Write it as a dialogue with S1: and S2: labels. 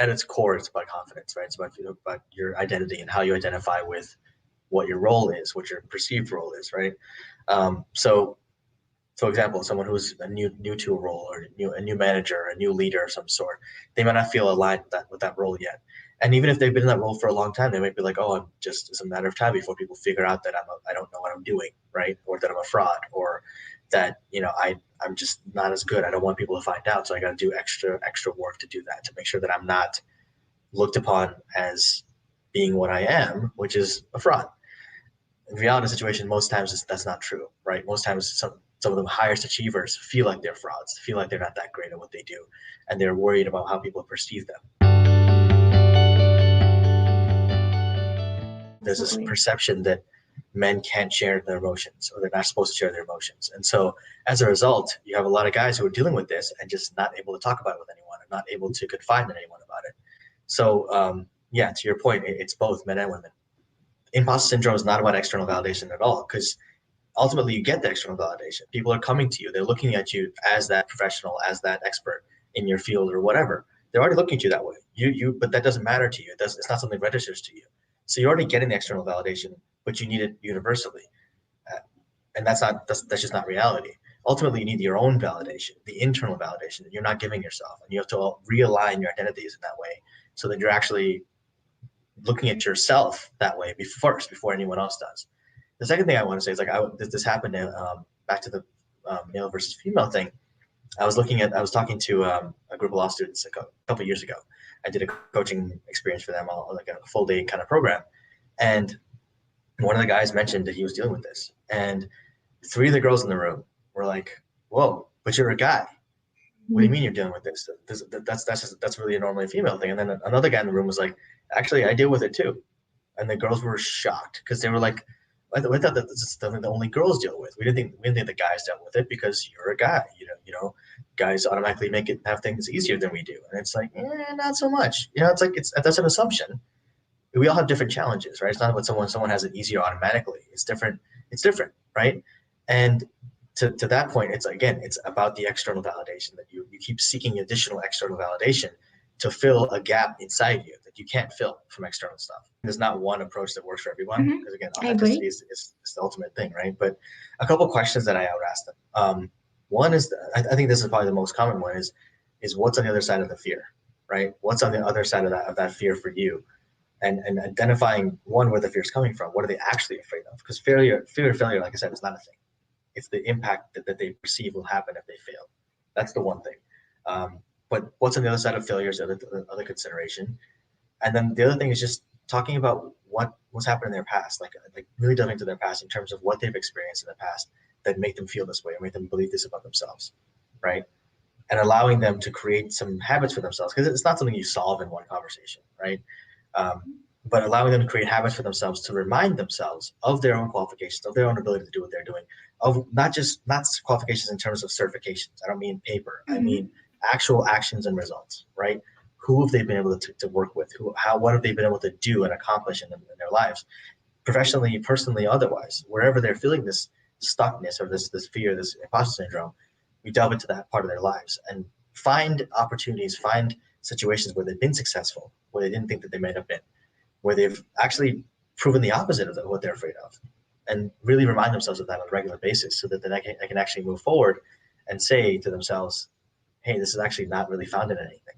S1: at its core, it's about confidence, right? It's about your identity and how you identify with what your role is, what your perceived role is, right? So, for example, someone who's new to a role, or a new manager, a new leader of some sort, they might not feel aligned with that role yet. And even if they've been in that role for a long time, they might be like, oh, I'm just, it's a matter of time before people figure out that I don't know what I'm doing, right? Or that I'm a fraud, or that, I'm just not as good. I don't want people to find out. So I got to do extra work to do that, to make sure that I'm not looked upon as being what I am, which is a fraud. In reality situation, most times that's not true, right? Most times some of the highest achievers feel like they're frauds, feel like they're not that great at what they do, and they're worried about how people perceive them. There's this
S2: Absolutely.
S1: perception that men can't share their emotions, or they're not supposed to share their emotions. And so as a result, you have a lot of guys who are dealing with this and just not able to talk about it with anyone, and not able to confide in anyone about it. So yeah, to your point, it's both men and women. Imposter syndrome is not about external validation at all, because ultimately you get the external validation. People are coming to you. They're looking at you as that professional, as that expert in your field or whatever. They're already looking at you that way. But that doesn't matter to you. It's not something that registers to you. So you're already getting the external validation, but you need it universally. Uh, and that's just not reality. Ultimately, you need your own validation, the internal validation that you're not giving yourself. And you have to realign your identities in that way, so that you're actually looking at yourself that way first, before anyone else does. The second thing I want to say is, like, this happened back to the male versus female thing. I was talking to a group of law students a couple of years ago. I did a coaching experience for them, all like a full day kind of program. And one of the guys mentioned that he was dealing with this. And three of the girls in the room were like, whoa, but you're a guy. What do you mean you're dealing with this? That's really a normally female thing. And then another guy in the room was like, actually, I deal with it too. And the girls were shocked, because they were like, we thought that this is something that only girls deal with. We didn't think the guys dealt with it, because you're a guy. Guys automatically have things easier than we do. And it's like, not so much. That's an assumption. We all have different challenges, right? It's not about someone has it easier automatically. It's different. It's different, right? And to that point, it's about the external validation, that you keep seeking additional external validation to fill a gap inside you that you can't fill from external stuff. There's not one approach that works for everyone,
S2: Hmm.
S1: because again,
S2: I
S1: authenticity
S2: agree.
S1: is the ultimate thing, right? But a couple of questions that I would ask them. One is, I think this is probably the most common one, is what's on the other side of the fear, right? What's on the other side of that fear for you? And identifying, one, where the fear is coming from. What are they actually afraid of? Because fear of failure, like I said, is not a thing. It's the impact that they perceive will happen if they fail. That's the one thing. But what's on the other side of failure is the other consideration. And then the other thing is just talking about what's happened in their past, like really delving into their past in terms of what they've experienced in the past that make them feel this way, or make them believe this about themselves, right? And allowing them to create some habits for themselves, because it's not something you solve in one conversation, right? Um, but allowing them to create habits for themselves, to remind themselves of their own qualifications, of their own ability to do what they're doing, of not qualifications in terms of certifications. I don't mean paper. I mean
S2: Hmm.
S1: actual actions and results, right? Who have they been able to work with? What have they been able to do and accomplish in their lives, professionally, personally, otherwise? Wherever they're feeling this stuckness, or this fear, this imposter syndrome, we delve into that part of their lives and find opportunities, find situations where they've been successful, where they didn't think that they might have been, where they've actually proven the opposite of what they're afraid of, and really remind themselves of that on a regular basis, so that then I can actually move forward and say to themselves, hey, this is actually not really founded in anything.